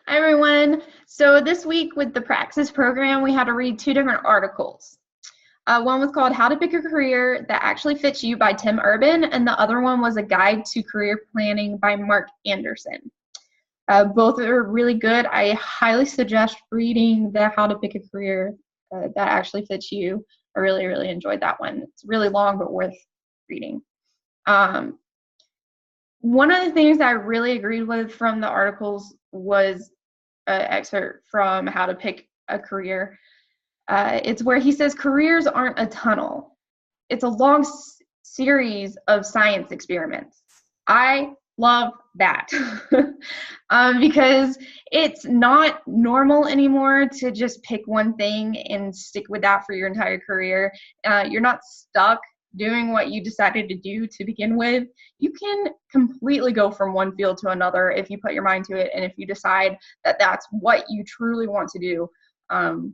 Hi, everyone. So this week with the Praxis program, we had to read two different articles. One was called How to Pick a Career That Actually Fits You by Tim Urban, and the other one was A Guide to Career Planning by Mark Anderson. Both are really good. I highly suggest reading the How to Pick a Career That Actually Fits You. I really, really enjoyed that one. It's really long, but worth reading. One of the things I really agreed with from the articles was an excerpt from How to Pick a Career. It's where he says careers aren't a tunnel. It's a long series of science experiments. I love that because it's not normal anymore to just pick one thing and stick with that for your entire career. You're not stuck doing what you decided to do to begin with. You can completely go from one field to another if you put your mind to it and if you decide that that's what you truly want to do. If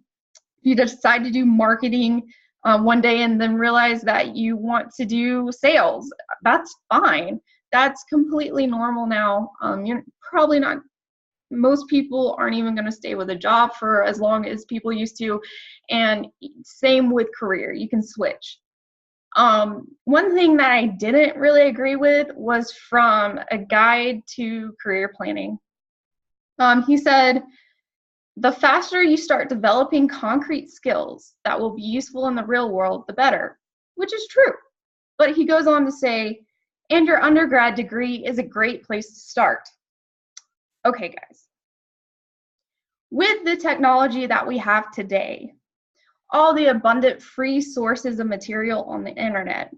you decide to do marketing one day and then realize that you want to do sales, that's fine. That's completely normal now. You're probably not, most people aren't even going to stay with a job for as long as people used to. And same with career, you can switch. One thing that I didn't really agree with was from A Guide to Career Planning. He said, the faster you start developing concrete skills that will be useful in the real world, the better, which is true. But he goes on to say, and your undergrad degree is a great place to start. Okay, guys. With the technology that we have today, all the abundant free sources of material on the internet,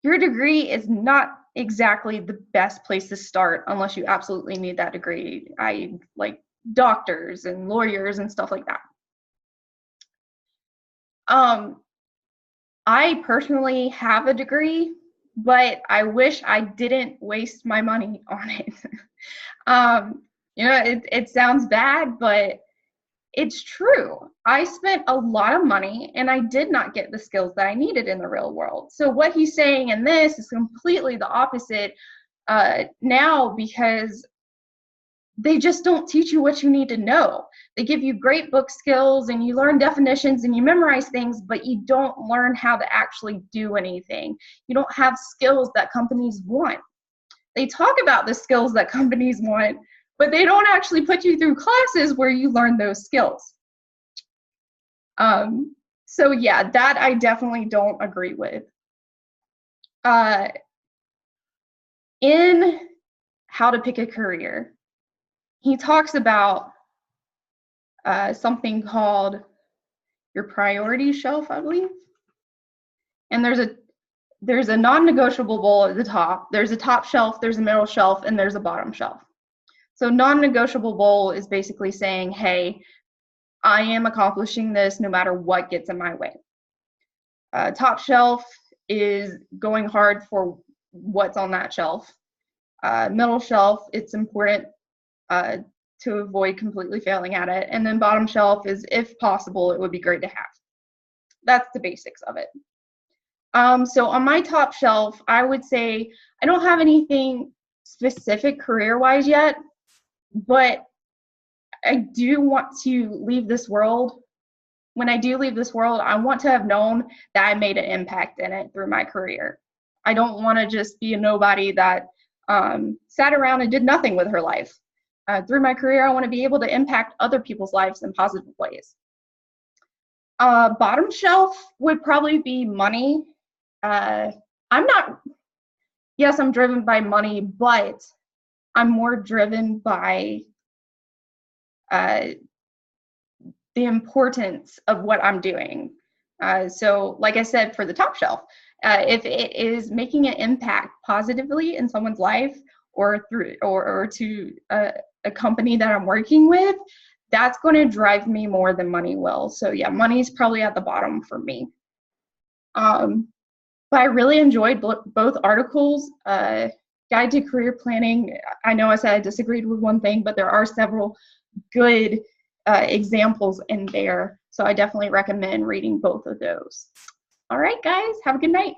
your degree is not exactly the best place to start unless you absolutely need that degree. Like doctors and lawyers and stuff like that. I personally have a degree, but I wish I didn't waste my money on it. It sounds bad, but it's true. I spent a lot of money and I did not get the skills that I needed in the real world. So what he's saying in this is completely the opposite now, because they just don't teach you what you need to know. They give you great book skills and you learn definitions and you memorize things, but you don't learn how to actually do anything. You don't have skills that companies want. They talk about the skills that companies want, but they don't actually put you through classes where you learn those skills. So yeah, that I definitely don't agree with. In How to Pick a Career, he talks about something called your priority shelf, I believe. And there's a non-negotiable goal at the top. There's a top shelf, there's a middle shelf, and there's a bottom shelf. So non-negotiable goal is basically saying, hey, I am accomplishing this no matter what gets in my way. Top shelf is going hard for what's on that shelf. Middle shelf, it's important to avoid completely failing at it. And then bottom shelf is, if possible, it would be great to have. That's the basics of it. So on my top shelf, I would say I don't have anything specific career-wise yet, but I do want to leave this world. When I do leave this world, I want to have known that I made an impact in it through my career. I don't want to just be a nobody that sat around and did nothing with her life. Through my career, I want to be able to impact other people's lives in positive ways. Bottom shelf would probably be money. Yes, I'm driven by money, but I'm more driven by the importance of what I'm doing. So like I said, for the top shelf, if it is making an impact positively in someone's life or to a company that I'm working with, that's going to drive me more than money will. So yeah, money's probably at the bottom for me. But I really enjoyed both articles. Guide to Career Planning, I know I said I disagreed with one thing, but there are several good examples in there. So I definitely recommend reading both of those. All right, guys, have a good night.